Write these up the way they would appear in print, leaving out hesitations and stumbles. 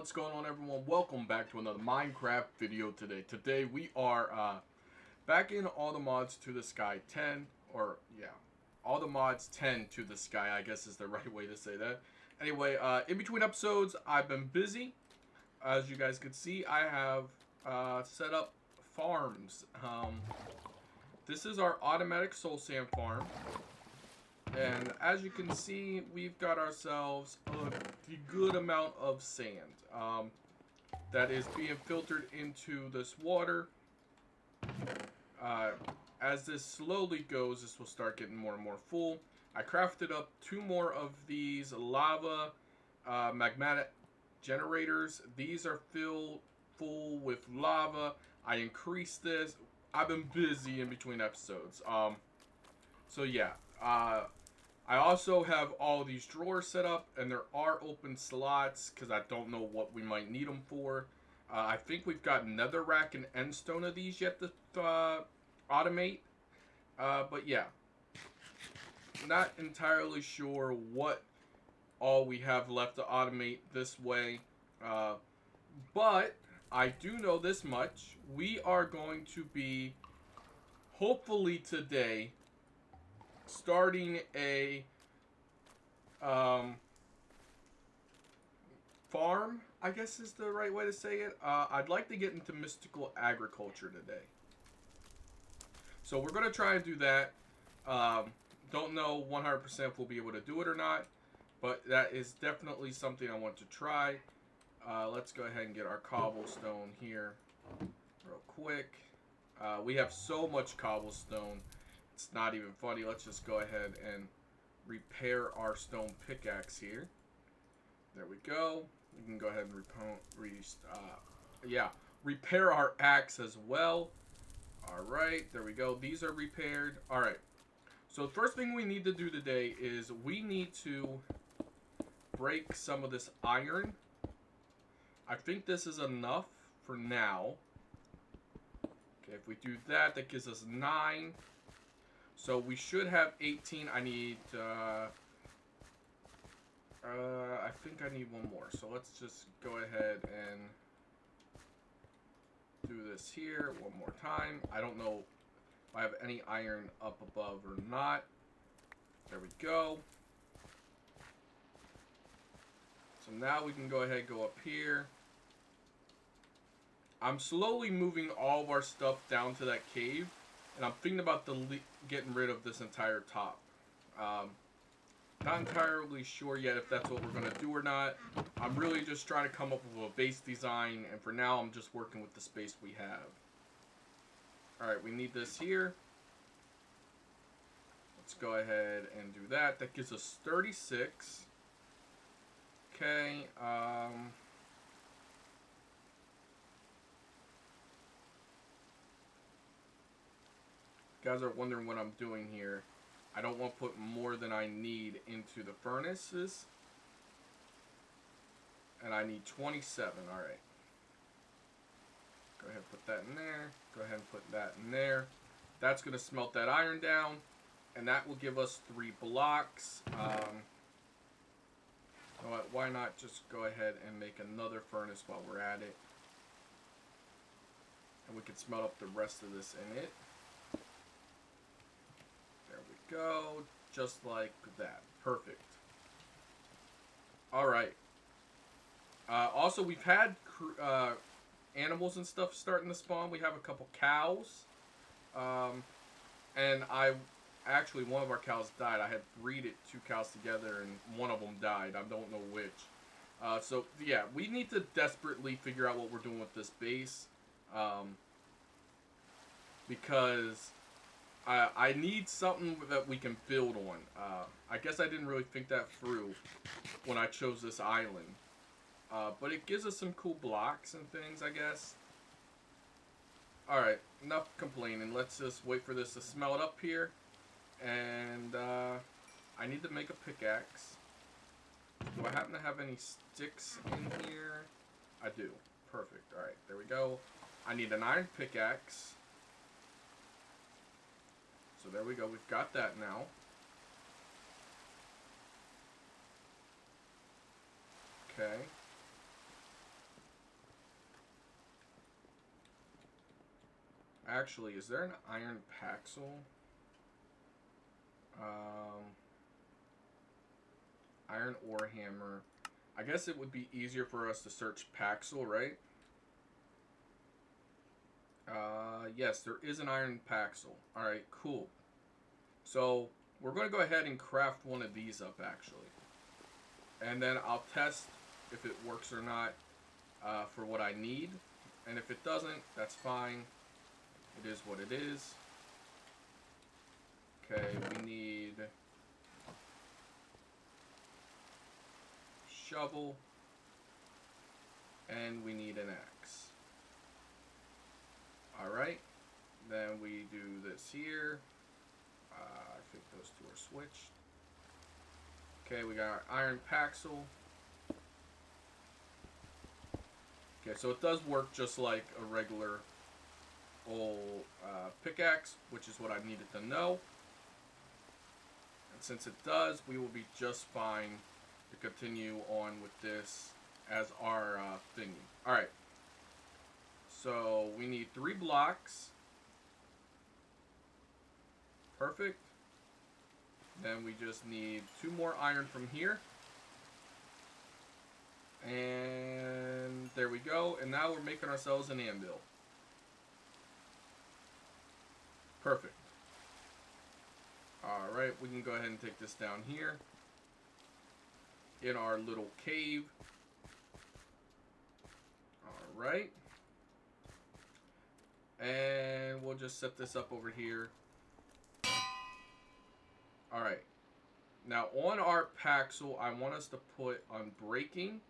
What's going on, everyone? Welcome back to another Minecraft video today. Today we are back in All the Mods to the Sky 10, or yeah, All the Mods 10 to the Sky, I guess is the right way to say that. Anyway, in between episodes, I've been busy. As you guys could see, I have set up farms. This is our automatic soul sand farm. And as you can see, we've got ourselves a good amount of sand. That is being filtered into this water. Uh, as this slowly goes, this will start getting more and more full. I crafted up 2 more of these lava magmatic generators. These are filled full with lava. I increased this. I've been busy in between episodes. So yeah. I also have all these drawers set up, and there are open slots because I don't know what we might need them for. I think we've got netherrack and endstone of these yet to automate. But yeah, not entirely sure what all we have left to automate this way. Uh, but I do know this much. We are going to be, hopefully today, starting a um, farm, I guess is the right way to say it. I'd like to get into mystical agriculture today. So we're going to try and do that. Don't know 100% if we'll be able to do it or not, but that is definitely something I want to try. Let's go ahead and get our cobblestone here real quick. We have so much cobblestone, it's not even funny. Let's just go ahead and repair our stone pickaxe here. There we go. We can go ahead and repair our axe as well. All right, there we go. These are repaired. All right. So the first thing we need to do today is we need to break some of this iron. I think this is enough for now. Okay, if we do that, that gives us 9. So we should have 18. I need I think I need 1 more. So let's just go ahead and do this here 1 more time. I don't know if I have any iron up above or not. There we go. So now we can go ahead and go up here. I'm slowly moving all of our stuff down to that cave. And I'm thinking about getting rid of this entire top. Not entirely sure yet if that's what we're going to do or not. I'm really just trying to come up with a base design, and for now I'm just working with the space we have. Alright, we need this here. Let's go ahead and do that. That gives us 36. Okay, you guys are wondering what I'm doing here. I don't want to put more than I need into the furnaces. And I need 27. Alright. Go ahead and put that in there. Go ahead and put that in there. That's going to smelt that iron down. And that will give us 3 blocks. You know what? Why not just go ahead and make another furnace while we're at it. And we can smelt up the rest of this in it. Go, just like that. Perfect. Alright. Also, we've had animals and stuff starting to spawn. We have a couple cows. And actually, one of our cows died. I had breeded 2 cows together, and one of them died. I don't know which. So, yeah, we need to desperately figure out what we're doing with this base. Because I need something that we can build on. I guess I didn't really think that through when I chose this island. But it gives us some cool blocks and things, I guess. Alright, enough complaining. Let's just wait for this to smelt up here. And I need to make a pickaxe. Do I happen to have any sticks in here? I do. Perfect. Alright, there we go. I need an iron pickaxe. So there we go, we've got that now. Okay. Actually, is there an iron Paxel? Iron ore hammer. I guess it would be easier for us to search Paxel, right? Yes, there is an iron Paxel. Alright, cool. So, we're going to go ahead and craft one of these up, actually. And then I'll test if it works or not for what I need. And if it doesn't, that's fine. It is what it is. Okay, we need shovel. And we need an axe. Alright. Then we do this here. I think those two are switched. Okay, we got our iron Paxel. Okay, so it does work just like a regular old pickaxe, which is what I needed to know. And since it does, we will be just fine to continue on with this as our thingy. Alright. So we need 3 blocks. Perfect. Then we just need 2 more iron from here. And there we go. And now we're making ourselves an anvil. Perfect. Alright, we can go ahead and take this down here. In our little cave. Alright. And we'll just set this up over here. Alright. Now on our Paxel, I want us to put on breaking.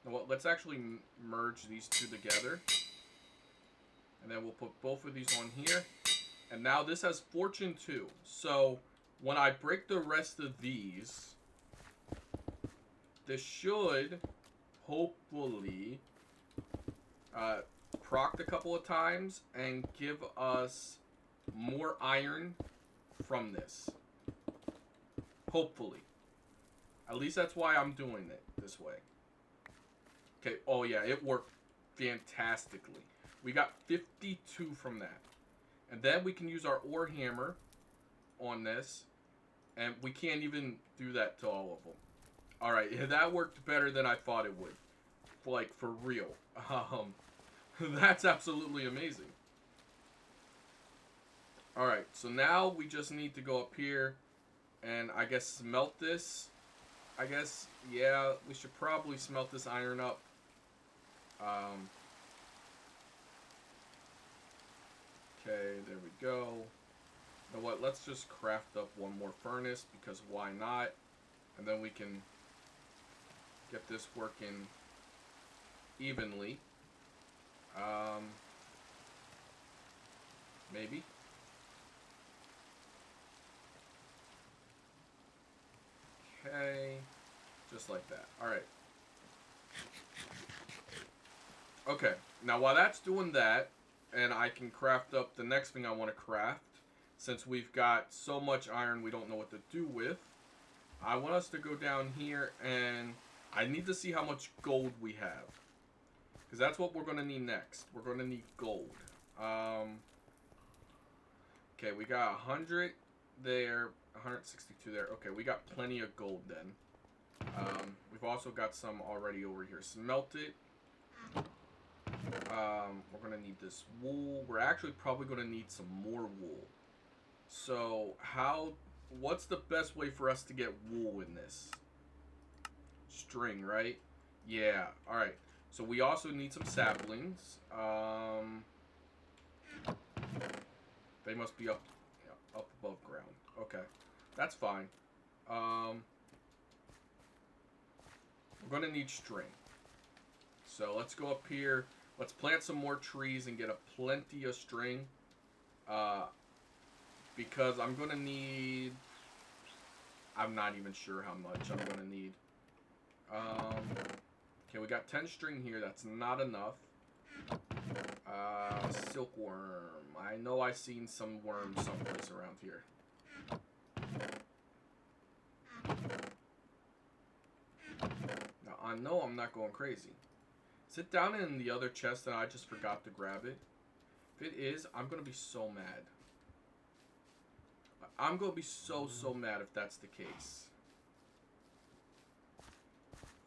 Now what, let's actually merge these two together. And then we'll put both of these on here. And now this has fortune 2. So when I break the rest of these, this should hopefully proc a couple of times and give us more iron from this. Hopefully. At least that's why I'm doing it this way. Okay, oh yeah, it worked fantastically. We got 52 from that. And then we can use our ore hammer on this. And we can't even do that to all of them. Alright, that worked better than I thought it would. Like, for real. That's absolutely amazing. Alright, so now we just need to go up here and I guess smelt this. I guess, yeah, we should probably smelt this iron up. Okay, there we go. You know what, let's just craft up one more furnace because why not? And then we can get this working evenly. Maybe. Okay, just like that. Alright. Okay, now while that's doing that, and I can craft up the next thing I want to craft, since we've got so much iron we don't know what to do with, I want us to go down here and I need to see how much gold we have. Because that's what we're going to need next. We're going to need gold. Okay, we got 100 there, 162 there. Okay, we got plenty of gold then. We've also got some already over here smelted. We're going to need this wool. We're actually probably going to need some more wool. So, what's the best way for us to get wool in this? String, right? Yeah, alright. So we also need some saplings. They must be up above ground. Okay, that's fine. We're gonna need string. So let's go up here. Let's plant some more trees and get a plenty of string. Because I'm gonna need. I'm not even sure how much I'm gonna need. Okay, we got 10 string here. That's not enough. Silkworm. I know I've seen some worms someplace around here. Now, I know I'm not going crazy. Is it down in the other chest and I just forgot to grab it? If it is, I'm gonna be so mad. I'm gonna be so mad if that's the case.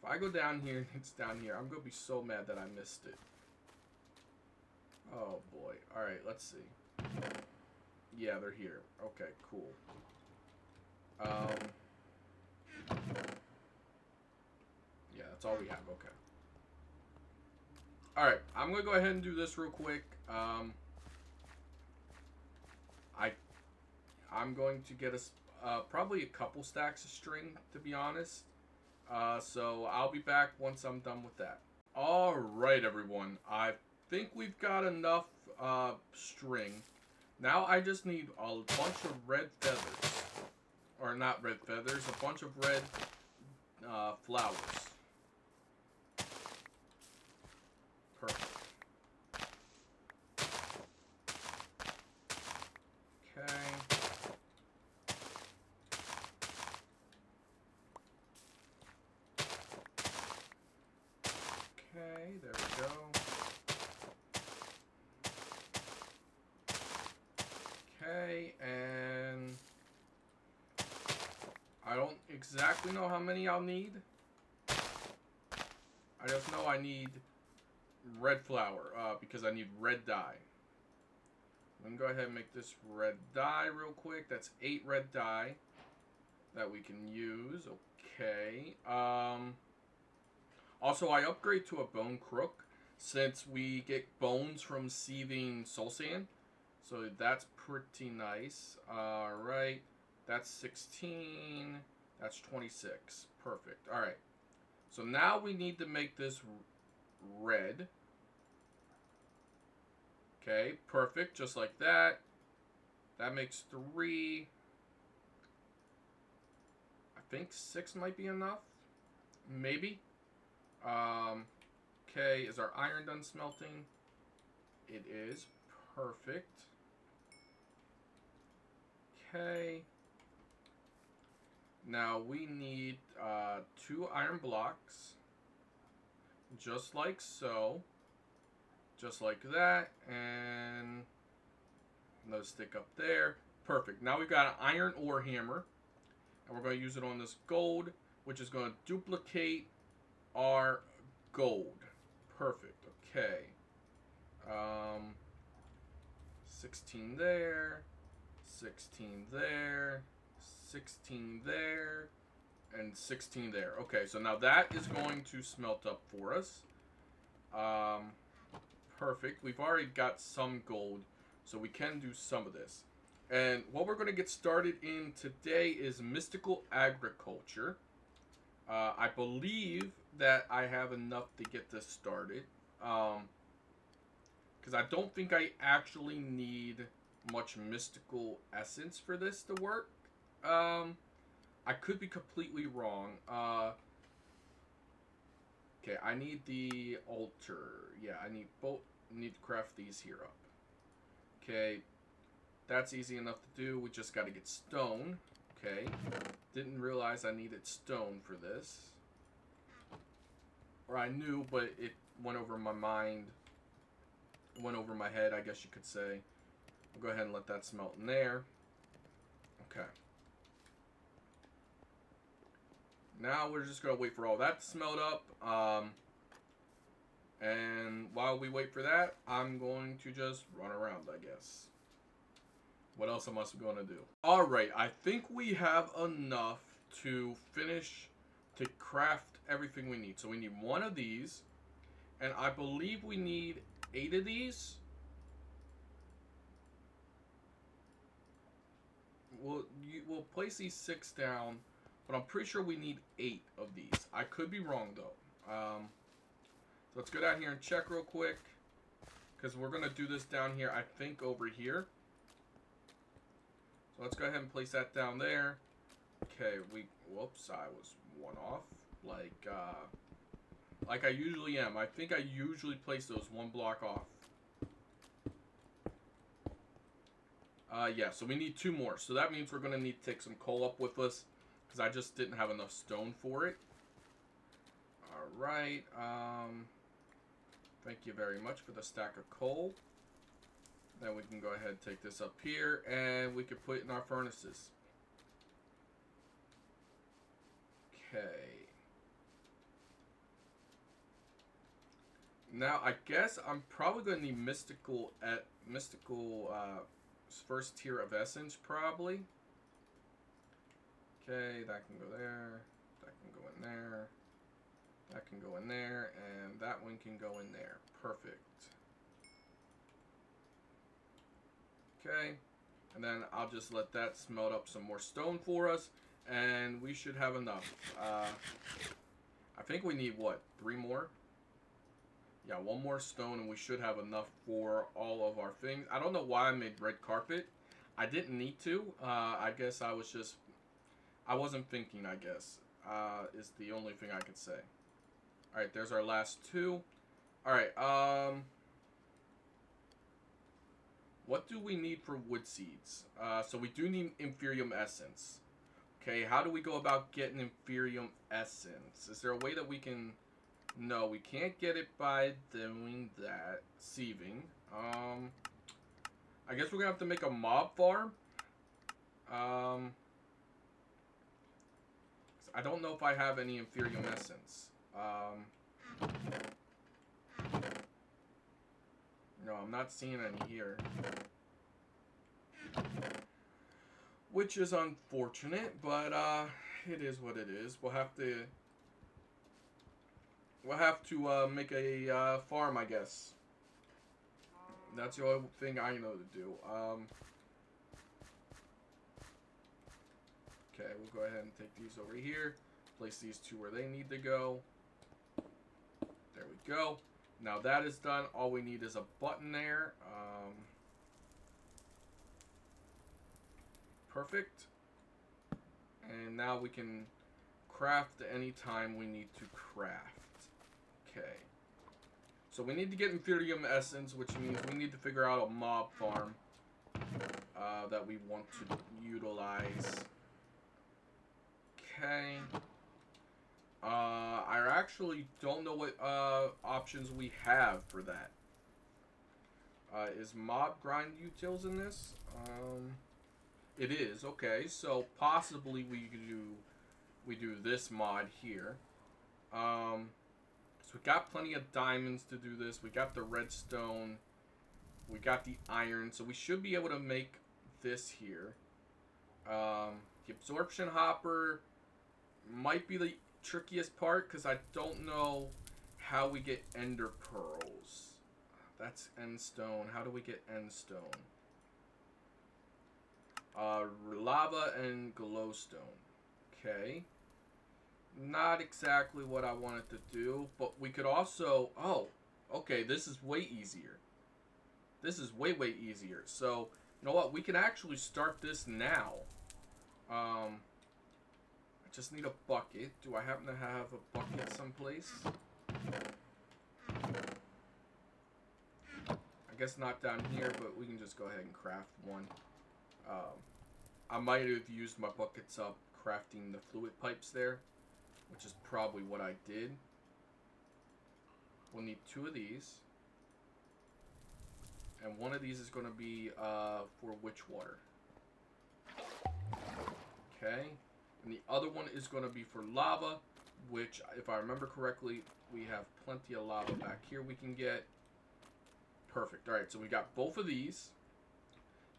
If I go down here and it's down here, I'm gonna be so mad that I missed it. Oh boy. Alright, let's see. Yeah, they're here. Okay, cool. Yeah, that's all we have. Okay. Alright, I'm gonna go ahead and do this real quick. I'm going to get us probably a couple stacks of string, to be honest. So I'll be back once I'm done with that. Alright, everyone. I think we've got enough string. Now I just need a bunch of red feathers. Or not red feathers, a bunch of red flowers. Perfect. Okay. Okay, there we go. Okay, and I don't exactly know how many I'll need. I just know I need red flour because I need red dye. I'm gonna go ahead and make this red dye real quick. That's 8 red dye that we can use. Okay. Also, I upgrade to a bone crook since we get bones from sieving soul sand. So that's pretty nice. Alright. That's 16. That's 26. Perfect. Alright. So now we need to make this red. Okay, perfect. Just like that. That makes 3. I think 6 might be enough. Maybe. Okay, is our iron done smelting? It is. Perfect. Okay. Now we need 2 iron blocks. Just like so. Just like that. And another stick up there. Perfect. Now we've got an iron ore hammer. And we're going to use it on this gold, which is going to duplicate our gold. Perfect. Okay. 16 there. 16 there. 16 there. And 16 there. Okay, so now that is going to smelt up for us. Perfect. We've already got some gold, so we can do some of this. And what we're going to get started in today is mystical agriculture. I believe that I have enough to get this started. Because I don't think I actually need much mystical essence for this to work. I could be completely wrong. Okay, I need the altar. Yeah, I need both. Need to craft these here up. Okay, that's easy enough to do. We just got to get stone. Okay, didn't realize I needed stone for this. Or I knew, but it went over my mind. Went over my head, I guess you could say. We'll go ahead and let that smelt in there. Okay. Now we're just going to wait for all that to smelt up. And while we wait for that, I'm going to just run around, I guess. What else am I going to do? Alright, I think we have enough to finish, to craft everything we need. So we need 1 of these. And I believe we need 8 of these. We'll place these 6 down. But I'm pretty sure we need 8 of these. I could be wrong, though. So let's go down here and check real quick. Because we're going to do this down here, I think, over here. So let's go ahead and place that down there. Okay, whoops, I was 1 off. Like I usually am. I think I usually place those 1 block off. Yeah, so we need 2 more. So that means we're going to need to take some coal up with us. Because I just didn't have enough stone for it. Alright, thank you very much for the stack of coal. Then we can go ahead and take this up here, and we could put it in our furnaces. Okay. Now I guess I'm probably gonna need mystical first tier of essence probably. Okay, that can go there. That can go in there. That can go in there, and that one can go in there. Perfect. Okay, and then I'll just let that smelt up some more stone for us, and we should have enough. I think we need, what, 3 more? Yeah, 1 more stone, and we should have enough for all of our things. I don't know why I made red carpet. I didn't need to. I guess I wasn't thinking, I guess, is the only thing I could say. Alright, there's our last 2. Alright, what do we need for wood seeds? So we do need Inferium Essence. Okay, how do we go about getting Inferium Essence? Is there a way that we can... No, we can't get it by doing that. Sieving. I guess we're gonna have to make a mob farm. I don't know if I have any Inferium Essence. No, I'm not seeing any here. Which is unfortunate, but it is what it is. We'll have to make a farm, I guess. That's the only thing I know to do. Okay, we'll go ahead and take these over here. Place these 2 where they need to go. There we go. Now that is done. All we need is a button there. Perfect. And now we can craft anytime we need to craft. Okay. So we need to get Inferium Essence, which means we need to figure out a mob farm that we want to utilize. Okay. I actually don't know what options we have for that. Is mob grind utils in this? It is. Okay, so possibly we do this mod here. So we got plenty of diamonds to do this. We got the redstone. We got the iron, so we should be able to make this here. The absorption hopper might be the trickiest part because I don't know how we get ender pearls. That's end stone. How do we get end stone? Lava and glowstone. Okay. Not exactly what I wanted to do, but we could also... Oh, okay, this is way easier. This is way, way easier. So, you know what? We can actually start this now. I just need a bucket. Do I happen to have a bucket someplace? I guess not down here, but we can just go ahead and craft one. I might have used my buckets up crafting the fluid pipes there, which is probably what I did. We'll need 2 of these. And one of these is going to be for witch water. Okay. And the other one is going to be for lava, which, if I remember correctly, we have plenty of lava back here we can get. Perfect. Alright, so we got both of these.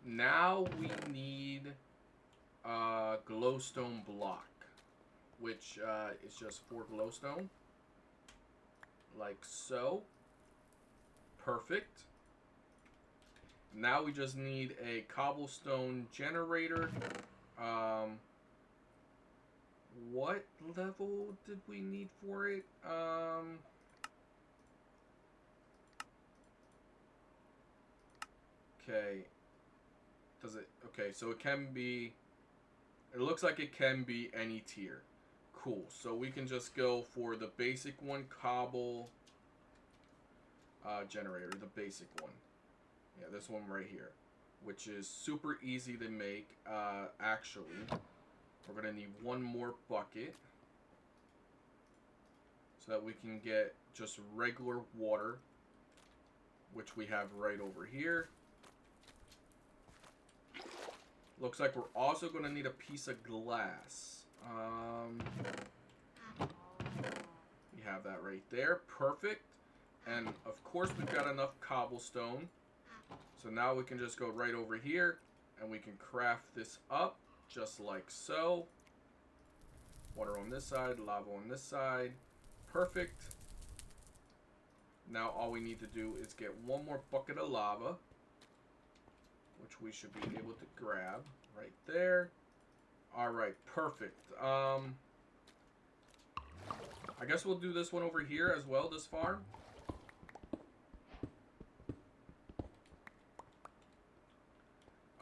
Now we need glowstone block, which is just 4 glowstone. Like so. Perfect. Now we just need a cobblestone generator. What level did we need for it? Okay. Does it? Okay, so it can be... It looks like it can be any tier. Cool. So we can just go for the basic one, cobble generator, the basic one. Yeah, this one right here, which is super easy to make. Actually, we're gonna need 1 more bucket so that we can get just regular water, which we have right over here. Looks like we're also going to need a piece of glass. We have that right there. Perfect. And of course we've got enough cobblestone. So now we can just go right over here and we can craft this up just like so. Water on this side, lava on this side. Perfect. Now all we need to do is get one more bucket of lava, which we should be able to grab right there. Alright, perfect. I guess we'll do this one over here as well, this farm.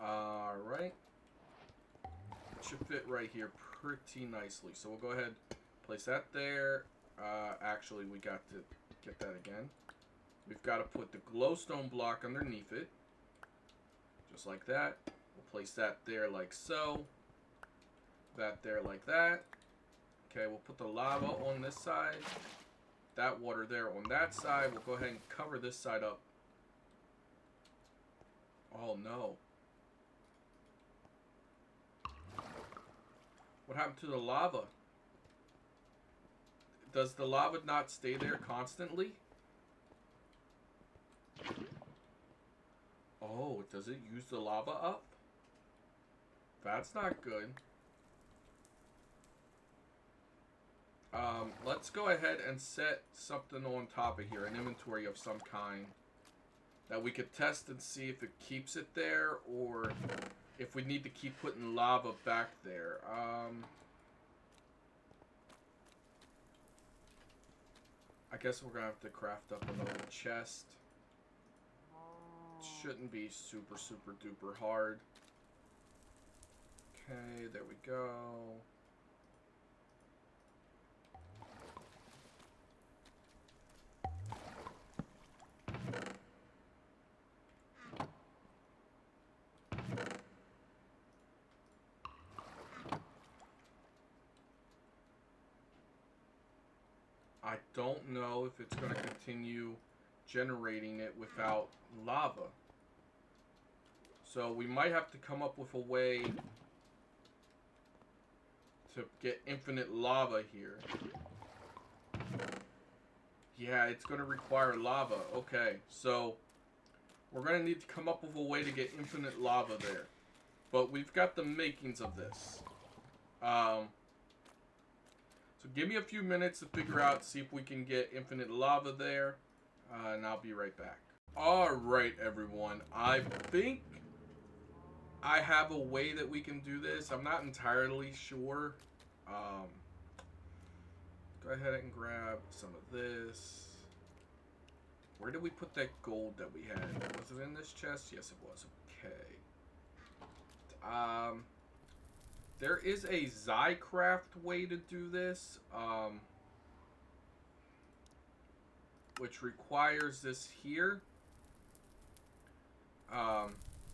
Alright. It should fit right here pretty nicely. So we'll go ahead, place that there. Actually, we got to get that again. We've got to put the glowstone block underneath it. Just like that. We'll place that there like so. That there like that. Okay, we'll put the lava on this side. That water there on that side. We'll go ahead and cover this side up. Oh no. What happened to the lava? Does the lava not stay there constantly? Oh, does it use the lava up? That's not good. Let's go ahead and set something on top of here, an inventory of some kind, that we could test and see if it keeps it there, or if we need to keep putting lava back there. I guess we're gonna have to craft up another chest. Shouldn't be super duper hard. Okay, there we go. I don't know if it's going to continue generating it without lava. So we might have to come up with a way to get infinite lava here. Yeah, it's going to require lava. Okay, so we're going to need to come up with a way to get infinite lava there. But we've got the makings of this. So give me a few minutes to figure out, see if we can get infinite lava there. And I'll be right back. Alright, everyone. I think I have a way that we can do this. I'm not entirely sure. Go ahead and grab some of this. Where did we put that gold that we had? Was it in this chest? Yes, it was. Okay. There is a Zycraft way to do this, which requires this here,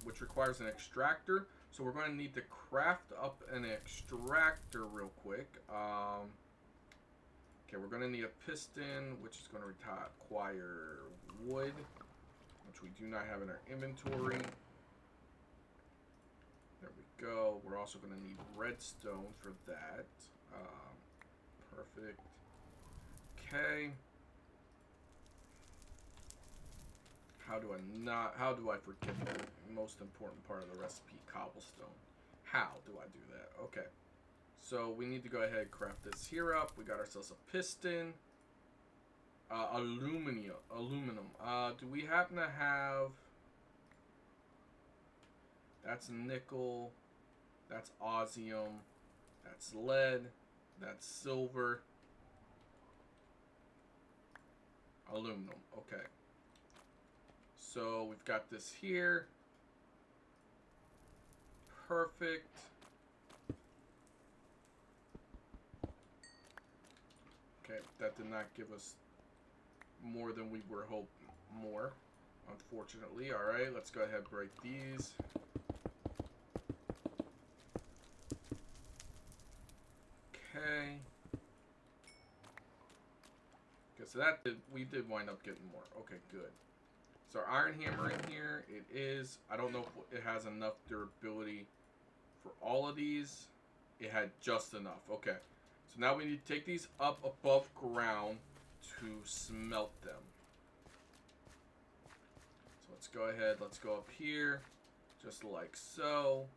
which requires an extractor. So we're going to need to craft up an extractor real quick. Okay, we're going to need a piston, which is going to require wood, which we do not have in our inventory. There we go. We're also going to need redstone for that. Perfect. Okay. How do I forget the most important part of the recipe, cobblestone? How do I do that? Okay. So we need to go ahead and craft this here up. We got ourselves a piston. Aluminum. Do we happen to have... That's nickel. That's osmium. That's lead. That's silver. Aluminum. Okay. So we've got this here. Perfect. Okay, that did not give us more than we were hoping more, unfortunately. Alright, let's go ahead and break these. Okay. Okay, so we did wind up getting more. Okay, good. So our iron hammer in here, it is, I don't know if it has enough durability For all of these, it had just enough. Okay. So now we need to take these up above ground to smelt them. So let's go ahead. Let's go up here. Just like so.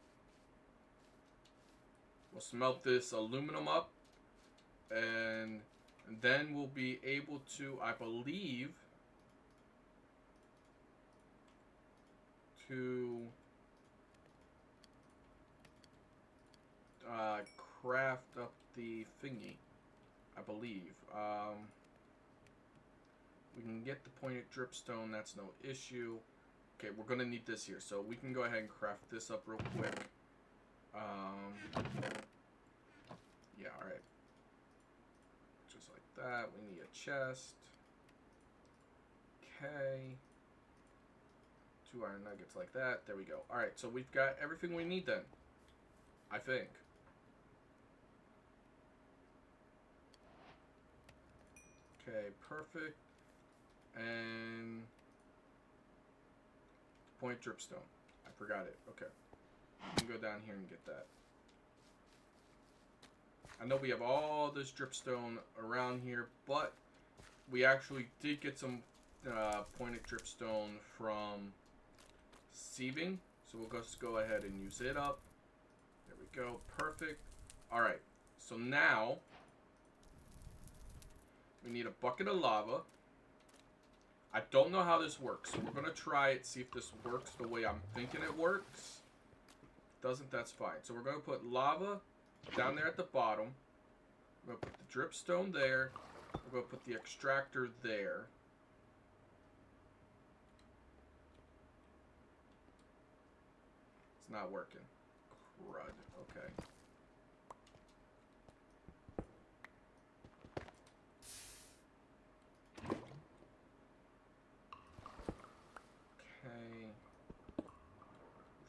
We'll smelt this aluminum up. And then we'll be able to, I believe, to craft up the thingy, I believe. We can get the pointed dripstone, that's no issue. Okay, we're gonna need this here, so we can go ahead and craft this up real quick. Yeah, alright. Just like that, we need a chest. Okay. 2 iron nuggets like that, there we go. Alright, so we've got everything we need then, I think. Okay, perfect. And point dripstone. I forgot it. Okay. We can go down here and get that. I know we have all this dripstone around here, but we actually did get some pointed dripstone from sieving. So we'll just go ahead and use it up. There we go. Perfect. Alright. So now we need a bucket of lava. I don't know how this works, so we're going to try it, see if this works the way I'm thinking it works. If it doesn't, that's fine. So we're going to put lava down there at the bottom. We're going to put the dripstone there. We're going to put the extractor there. It's not working. Crud. Okay.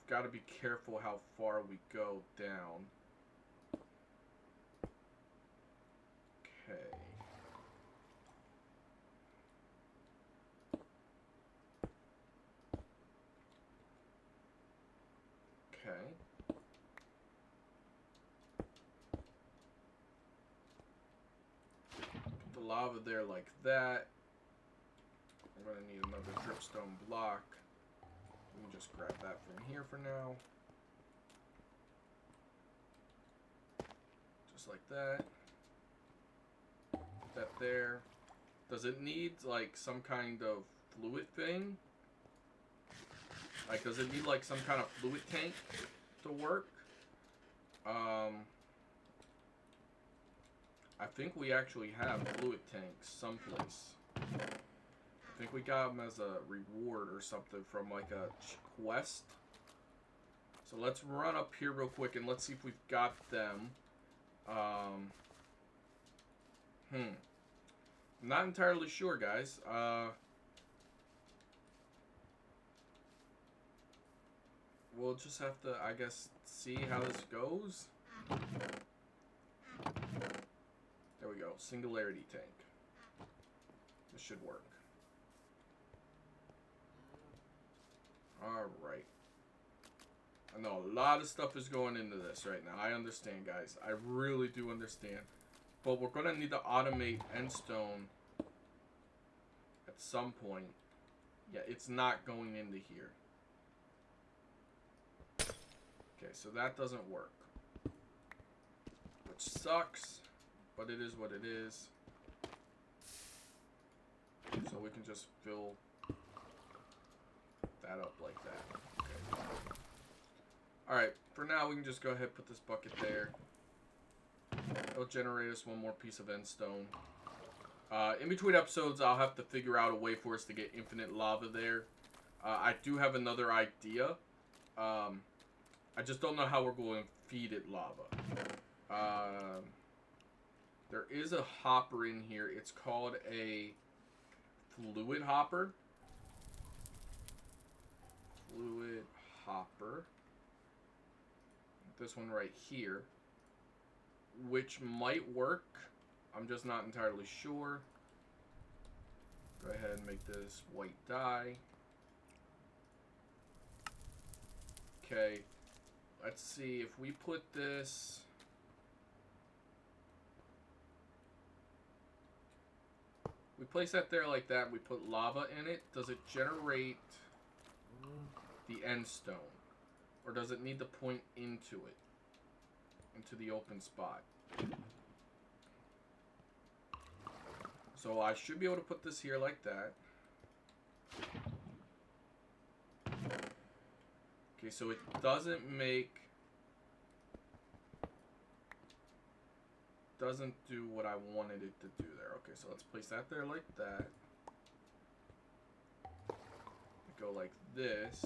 Got to be careful how far we go down. Okay. Okay. Put the lava there like that. We're going to need another dripstone block. We can just grab that from here for now. Just like that. Put that there. Does it need like some kind of fluid thing? Like, does it need like some kind of fluid tank to work? I think we actually have fluid tanks someplace. I think we got them as a reward or something from like a quest. So let's run up here real quick and let's see if we've got them. I'm not entirely sure, guys. We'll just have to, I guess, see how this goes. There we go. Singularity tank. This should work. Alright. I know a lot of stuff is going into this right now. I understand, guys. I really do understand. But we're going to need to automate Endstone at some point. Yeah, it's not going into here. Okay, so that doesn't work. Which sucks, but it is what it is. So we can just fill that up like that. Okay. Alright, for now we can just go ahead and put this bucket there. It'll generate us one more piece of endstone. In between episodes, I'll have to figure out a way for us to get infinite lava there. I do have another idea. I just don't know how we're going to feed it lava. There is a hopper in here. It's called a fluid hopper. Fluid hopper. This one right here. Which might work. I'm just not entirely sure. Go ahead and make this white dye. Okay. Let's see if we put this. We place that there like that. We put lava in it. Does it generate the end stone? Or does it need to point into it? Into the open spot? So I should be able to put this here like that. Okay, so it doesn't make... Doesn't do what I wanted it to do there. Okay, so let's place that there like that. Go like this.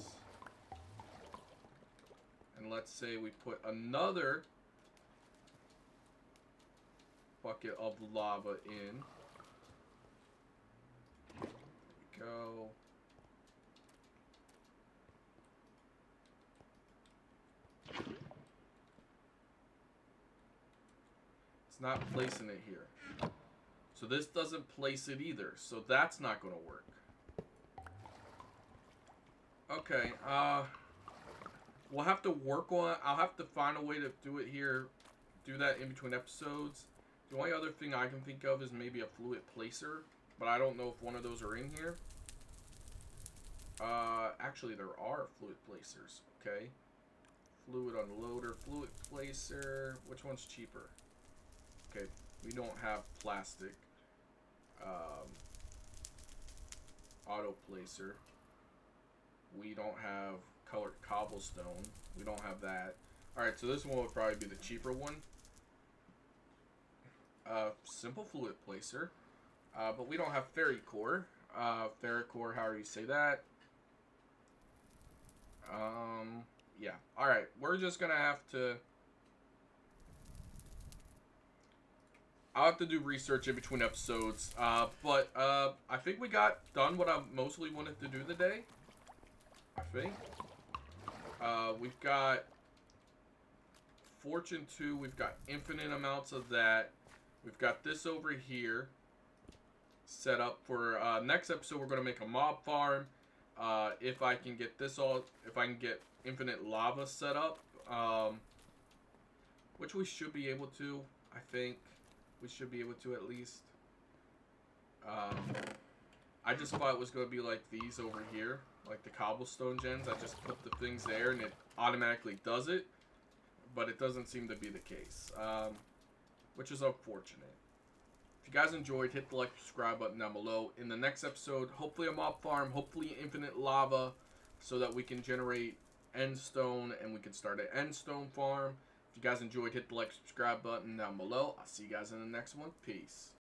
And let's say we put another bucket of lava in. There we go. It's not placing it here. So this doesn't place it either. So that's not going to work. Okay, we'll have to work on it. I'll have to find a way to do it here. Do that in between episodes. The only other thing I can think of is maybe a fluid placer. But I don't know if one of those are in here. Actually, there are fluid placers. Okay. Fluid unloader, fluid placer. Which one's cheaper? Okay, we don't have plastic. Auto placer. We don't have colored cobblestone. We don't have that. Alright, so this one would probably be the cheaper one. Simple fluid placer. But we don't have fairy core. Fairy core, however you say that. Yeah. Alright, we're just gonna have to... I'll have to do research in between episodes. But I think we got done what I mostly wanted to do today. I think. We've got Fortune 2. We've got infinite amounts of that. We've got this over here set up for next episode. We're going to make a mob farm. If I can get this all, if I can get infinite lava set up, which we should be able to, I think. We should be able to at least. I just thought it was going to be like these over here. Like the cobblestone gens. I just put the things there and it automatically does it. But it doesn't seem to be the case. Which is unfortunate. If you guys enjoyed, hit the like, subscribe button down below. In the next episode, hopefully a mob farm. Hopefully infinite lava. So that we can generate end stone. And we can start an end stone farm. If you guys enjoyed, hit the like, subscribe button down below. I'll see you guys in the next one. Peace.